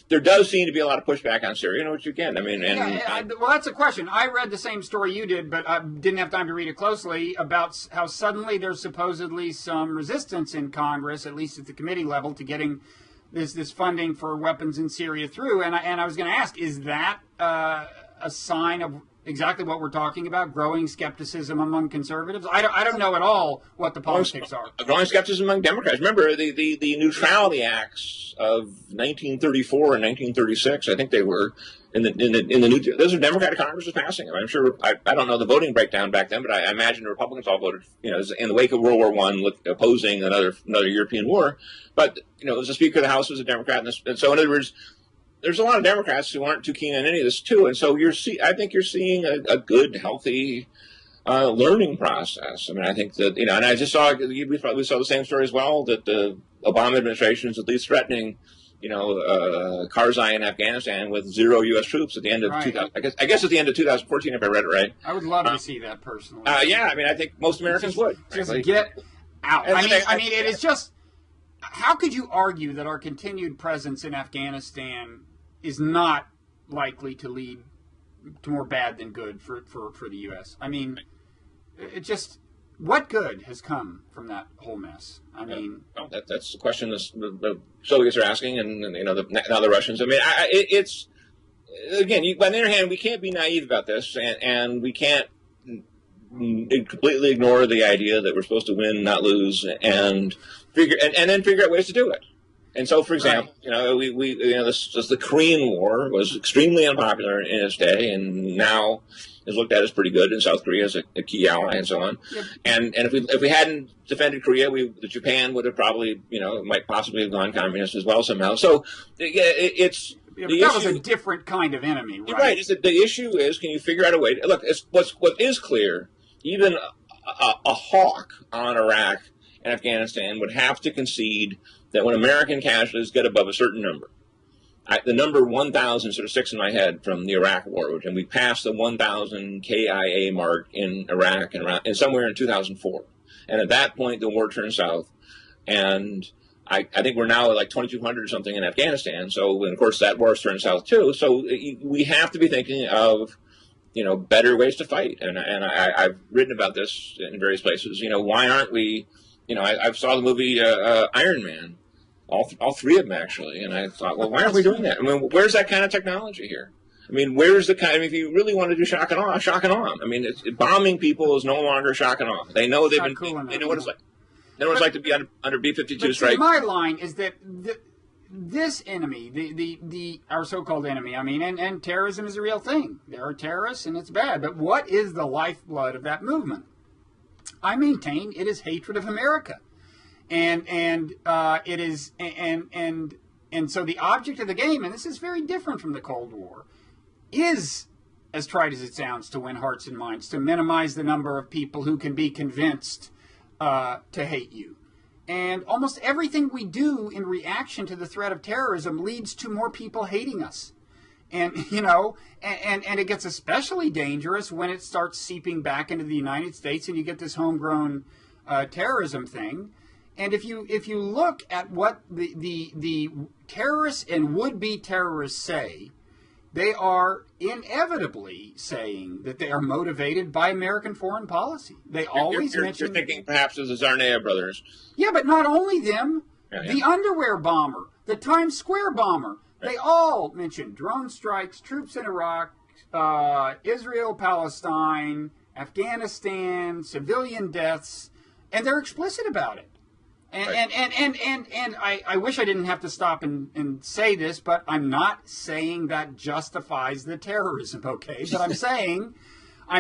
There does seem to be a lot of pushback on Syria, which again, I mean, well, that's a question. I read the same story you did, but I didn't have time to read it closely, about how suddenly there's supposedly some resistance in Congress, at least at the committee level, to getting this funding for weapons in Syria through. And I was going to ask, is that a sign of exactly what we're talking about, growing skepticism among conservatives? I don't know at all what the politics are. Growing skepticism among Democrats. Remember, the Neutrality Acts of 1934 and 1936, I think they were, in the new, those are Democratic Congresses passing them. I'm sure, I don't know the voting breakdown back then, but I imagine the Republicans all voted, in the wake of World War I, opposing another European war. But, the Speaker of the House was a Democrat, and so in other words, there's a lot of Democrats who aren't too keen on any of this too, and so I think you're seeing a good, healthy learning process. I mean, I think that and I just saw we saw the same story as well, that the Obama administration is at least threatening, Karzai in Afghanistan with 0 U.S. troops at the end of 2000. I guess at the end of 2014, if I read it right. I would love to see that personally. Yeah, I mean, I think most Americans would. Just get out. I mean, it is just. how could you argue that our continued presence in Afghanistan is not likely to lead to more bad than good for the U.S.? I mean, it just, what good has come from that whole mess? I mean, well, that's the question the Soviets are asking, and now the Russians. I mean, it's again. On the other hand, we can't be naive about this, and we can't completely ignore the idea that we're supposed to win, not lose, and then figure out ways to do it. And so, for example, right. The Korean War was extremely unpopular in its day, and now is looked at as pretty good, and South Korea is a key ally, and so on. Yep. And if we hadn't defended Korea, Japan would have probably, might possibly have gone communist as well somehow. So it's. Yeah, but that was a different kind of enemy, right? Right. The issue is, can you figure out a way? Look, what is clear, even a hawk on Iraq and Afghanistan would have to concede that when American casualties get above a certain number, the number 1,000 sort of sticks in my head from the Iraq War, and we passed the 1,000 KIA mark in Iraq and somewhere in 2004. And at that point, the war turned south, and I think we're now at like 2,200 or something in Afghanistan. So, and of course, that war's turned south too. So we have to be thinking of, better ways to fight. And I've written about this in various places. Why aren't we? I saw the movie Iron Man, all three of them actually, and I thought, well, why aren't we doing that? I mean, where's that kind of technology here? I mean, where's the kind? If you really want to do shock and awe, shock and awe. I mean, bombing people is no longer shock and awe. They know they've been. Cool they know what it's like. They know what it's like to be under B-52 strike. My line is that this enemy, our so-called enemy, I mean, and terrorism is a real thing. There are terrorists, and it's bad. But what is the lifeblood of that movement? I maintain it is hatred of America, and it is and so the object of the game, and this is very different from the Cold War, is, as trite as it sounds, to win hearts and minds, to minimize the number of people who can be convinced to hate you. And almost everything we do in reaction to the threat of terrorism leads to more people hating us. And, and it gets especially dangerous when it starts seeping back into the United States and you get this homegrown terrorism thing. And if you look at what the terrorists and would-be terrorists say, they are inevitably saying that they are motivated by American foreign policy. They always mention... You're thinking perhaps of the Tsarnaev brothers. Yeah, but not only them. Yeah. The underwear bomber, the Times Square bomber, they all mention drone strikes, troops in Iraq, Israel, Palestine, Afghanistan, civilian deaths, and they're explicit about it. And I wish I didn't have to stop and say this, but I'm not saying that justifies the terrorism, okay? But I'm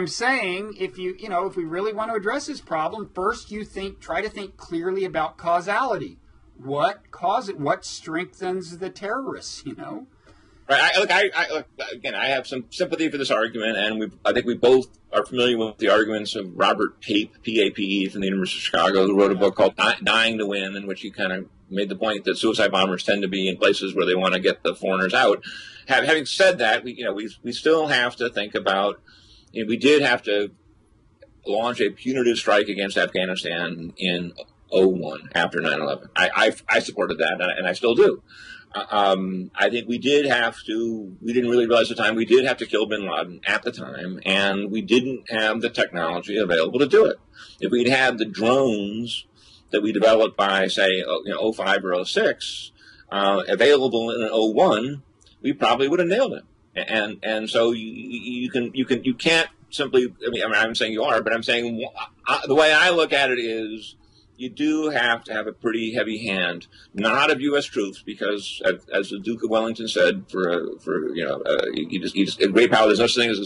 saying if if we really want to address this problem, first try to think clearly about causality. What causes it? What strengthens the terrorists? Right. Again, I have some sympathy for this argument, and I think we both are familiar with the arguments of Robert Pape, P-A-P-E, from the University of Chicago, who wrote a book called Dying to Win, in which he kind of made the point that suicide bombers tend to be in places where they want to get the foreigners out. Having said that, we still have to think about, we did have to launch a punitive strike against Afghanistan in 2001 after 9/11. I supported that, and I still do. I think we didn't really realize at the time, we did have to kill bin Laden at the time, and we didn't have the technology available to do it. If we'd had the drones that we developed by, say, 05 or 06, available in 01, we probably would have nailed it. And so you can't simply, I'm saying you are, but I'm saying the way I look at it is, you do have to have a pretty heavy hand, not of U.S. troops, because, as the Duke of Wellington said, a great power, there's no such thing as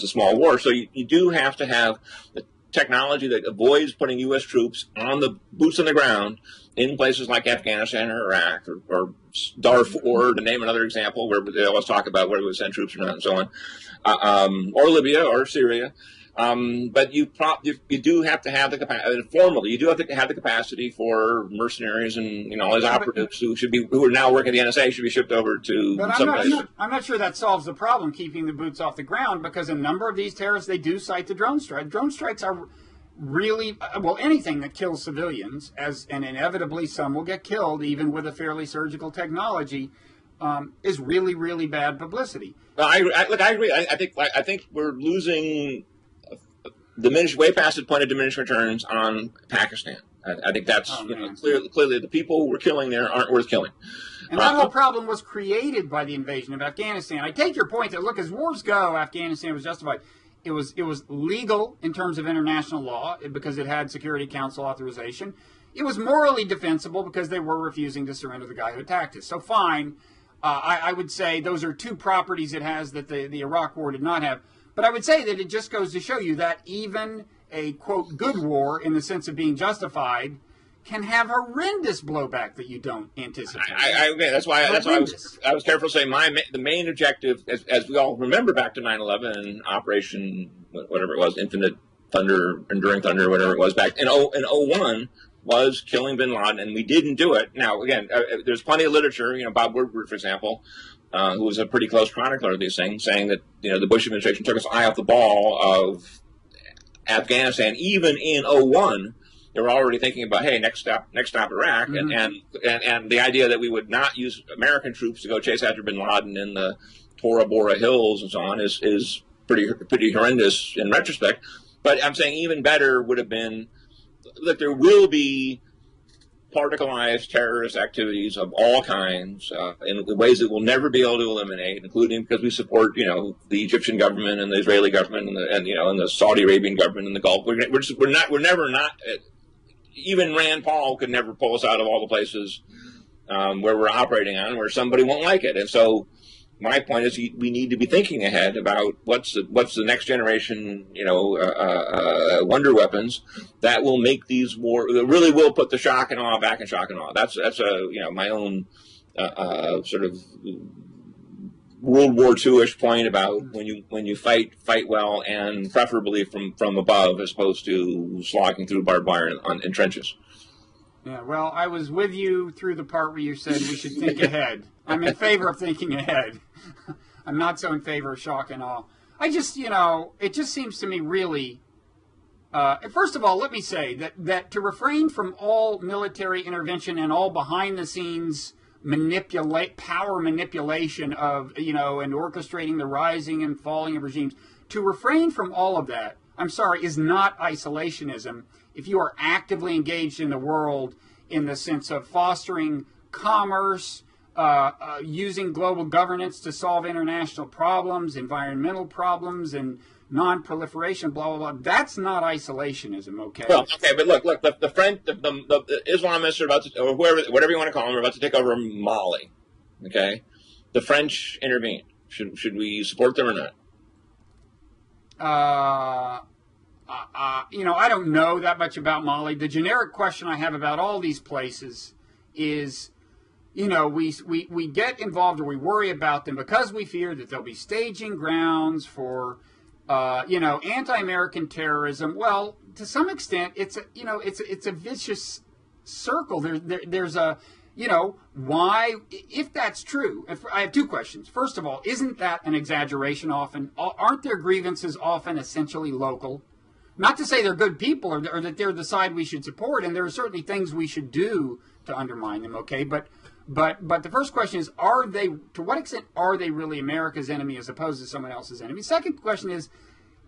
a small war. So you do have to have the technology that avoids putting U.S. troops on the boots on the ground in places like Afghanistan or Iraq or Darfur, to name another example, where they always talk about where we would send troops or not, and so on, or Libya or Syria. But you do have to have the capacity, formally, you do have to have the capacity for mercenaries and, all those operatives who are now working at the NSA should be shipped over to some place. I'm not sure that solves the problem, keeping the boots off the ground, because a number of these terrorists, they do cite the drone strike. Drone strikes are really, well, anything that kills civilians, and inevitably some will get killed, even with a fairly surgical technology, is really, really bad publicity. Well, I agree. I think we're losing way past the point of diminished returns on Pakistan. I think that's clearly the people who we're killing there aren't worth killing. And that whole problem was created by the invasion of Afghanistan. I take your point that, look, as wars go, Afghanistan was justified. It was legal in terms of international law because it had Security Council authorization. It was morally defensible because they were refusing to surrender the guy who attacked us. So fine, I would say those are two properties it has that the Iraq War did not have. But I would say that it just goes to show you that even a, quote, good war in the sense of being justified can have horrendous blowback that you don't anticipate. I agree. That's why I was careful to say the main objective, as we all remember back to 9/11 and Operation whatever it was, Infinite Thunder, Enduring Thunder, whatever it was back in 01, was killing bin Laden, and we didn't do it. Now, again, there's plenty of literature. Bob Woodward, for example, who was a pretty close chronicler of these things, saying that the Bush administration took its eye off the ball of Afghanistan, even in 01. They were already thinking about, hey, next stop Iraq, mm-hmm. and the idea that we would not use American troops to go chase after bin Laden in the Tora Bora Hills and so on is pretty horrendous in retrospect. But I'm saying even better would have been that there will be particularized terrorist activities of all kinds in ways that we'll never be able to eliminate, including because we support, the Egyptian government and the Israeli government and the Saudi Arabian government in the Gulf. We're never not. Even Rand Paul could never pull us out of all the places where we're operating on, where somebody won't like it. And so, my point is, we need to be thinking ahead about what's the next generation, wonder weapons that will make these that really will put the shock and awe back in shock and awe. That's my own sort of World War II-ish point about when you fight well, and preferably from above as opposed to slogging through barbed wire in trenches. Yeah, well, I was with you through the part where you said we should think ahead. I'm in favor of thinking ahead. I'm not so in favor of shock and awe. I just, it just seems to me really. First of all, let me say that to refrain from all military intervention and all behind-the-scenes power manipulation of, and orchestrating the rising and falling of regimes, to refrain from all of that, I'm sorry, is not isolationism if you are actively engaged in the world in the sense of fostering commerce, using global governance to solve international problems, environmental problems, and non-proliferation, blah, blah, blah. That's not isolationism, okay? Well, okay, but look, the Islamists are about to, or whatever you want to call them, are about to take over Mali, okay? The French intervened. Should we support them or not? I don't know that much about Mali. The generic question I have about all these places is, we get involved or we worry about them because we fear that they'll be staging grounds for anti-American terrorism. Well, to some extent, it's a vicious circle. There's a, why, if that's true, I have two questions. First of all, isn't that an exaggeration often? Aren't their grievances often essentially local? Not to say they're good people or that they're the side we should support, and there are certainly things we should do to undermine them, okay? But the first question is, to what extent are they really America's enemy as opposed to someone else's enemy? Second question is,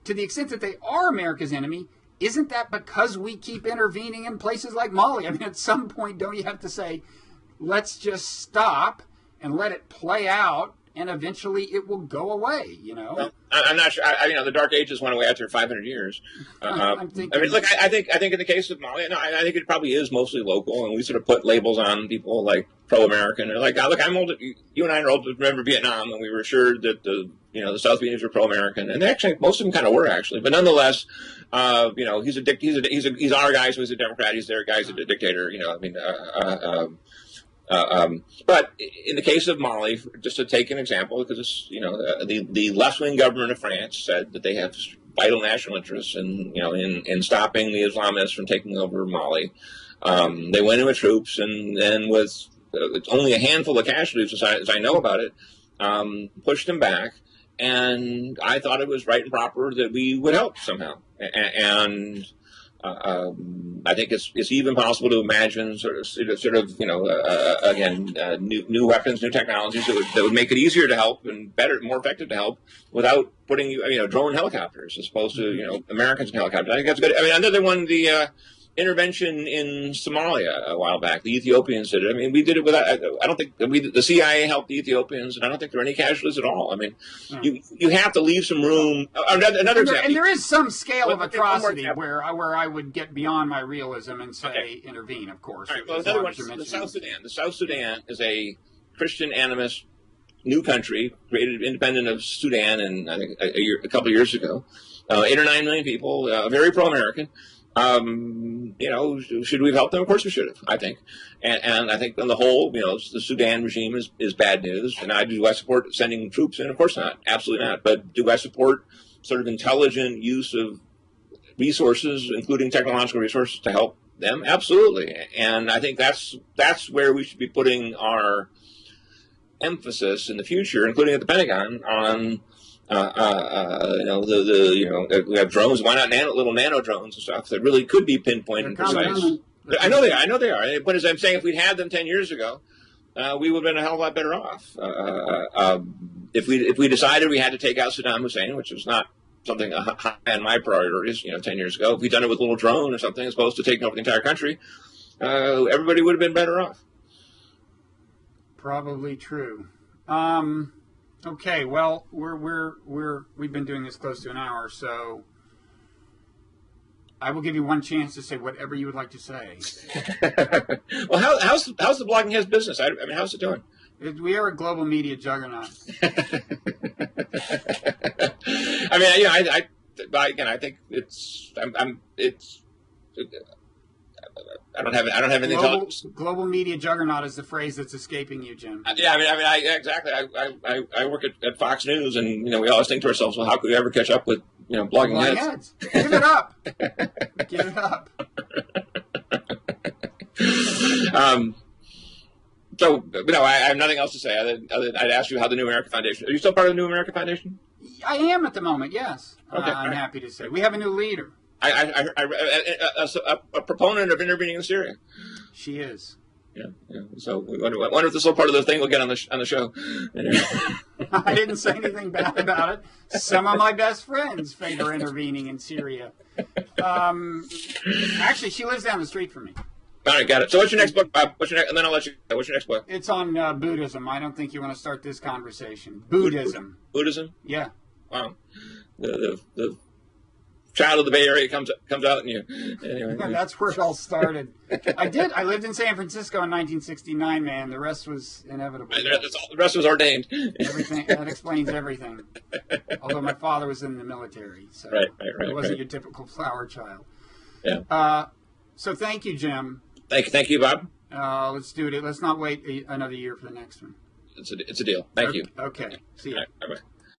to the extent that they are America's enemy, isn't that because we keep intervening in places like Mali? I mean, at some point, don't you have to say, let's just stop and let it play out, and eventually it will go away, Well, I'm not sure. The Dark Ages went away after 500 years. I think in the case of Mali, I think it probably is mostly local, and we sort of put labels on people like pro-American. They're like, look, I'm old. You and I are old to remember Vietnam, and we were assured that the South Vietnamese were pro-American, and actually most of them kind of were actually. But nonetheless, he's our guy, so he's a Democrat. He's their guy, he's a dictator. But in the case of Mali, just to take an example, because it's, the left-wing government of France said that they have vital national interests in stopping the Islamists from taking over Mali. They went in with troops, and then with only a handful of casualties, as I know about it, pushed them back. And I thought it was right and proper that we would help somehow. And I think it's even possible to imagine new weapons, new technologies that would make it easier to help and better, more effective to help without putting drone helicopters as opposed to Americans in helicopters. I think that's good. I mean, another one, the intervention in Somalia a while back. The Ethiopians did it. I mean, we did it without. I don't think the CIA helped the Ethiopians, and I don't think there were any casualties at all. I mean, you have to leave some room. Another example, and there is some scale of atrocity where I would get beyond my realism and say intervene. Of course. All right. Well, another one is the South Sudan. The South Sudan is a Christian animist new country created independent of Sudan, and I think a couple of years ago, 8 or 9 million people, very pro-American. Should we have helped them? Of course we should have, I think. And I think on the whole, the Sudan regime is bad news. And do I support sending troops in? Of course not. Absolutely not. But do I support sort of intelligent use of resources, including technological resources, to help them? Absolutely. And I think that's where we should be putting our emphasis in the future, including at the Pentagon, on we have drones. Why not little nano drones and stuff that really could be pinpointed and precise? I know they are. But as I'm saying, if we'd had them 10 years ago, we would have been a hell of a lot better off. If we decided we had to take out Saddam Hussein, which was not something high on my priorities, 10 years ago, if we'd done it with a little drone or something, as opposed to taking over the entire country, everybody would have been better off. Probably true. Okay, well, we've been doing this close to an hour, so I will give you one chance to say whatever you would like to say. Well, how's the Blogging Heads business? I mean, how's it doing? We are a global media juggernaut. I mean, I think I don't have anything to global media juggernaut is the phrase that's escaping you, Jim. Exactly. I work at Fox News, and we always think to ourselves, well, how could we ever catch up with Blogging Heads? Give it up. Give it up. I have nothing else to say other than I'd ask you how the New America Foundation. Are you still part of the New America Foundation? I am at the moment. Yes. Okay, I'm happy to say we have a new leader. A proponent of intervening in Syria. She is. Yeah. So I wonder if this little part of the thing we'll get on the show. I didn't say anything bad about it. Some of my best friends favor intervening in Syria. Actually, she lives down the street from me. All right, got it. So what's your next book, Bob? And then I'll let you. What's your next book? It's on Buddhism. I don't think you want to start this conversation. Buddhism. Buddhism? Yeah. Wow. The child of the Bay Area comes out and you. Anyway. Yeah, that's where it all started. I lived in San Francisco in 1969, man. The rest was inevitable. The rest was ordained. Everything that explains everything. Although my father was in the military, so right. It wasn't your typical flower child. Yeah. So thank you, Jim. Thank you, Bob. Let's do it. Let's not wait another year for the next one. It's a deal. Thank you. Okay. See you. All right, bye-bye.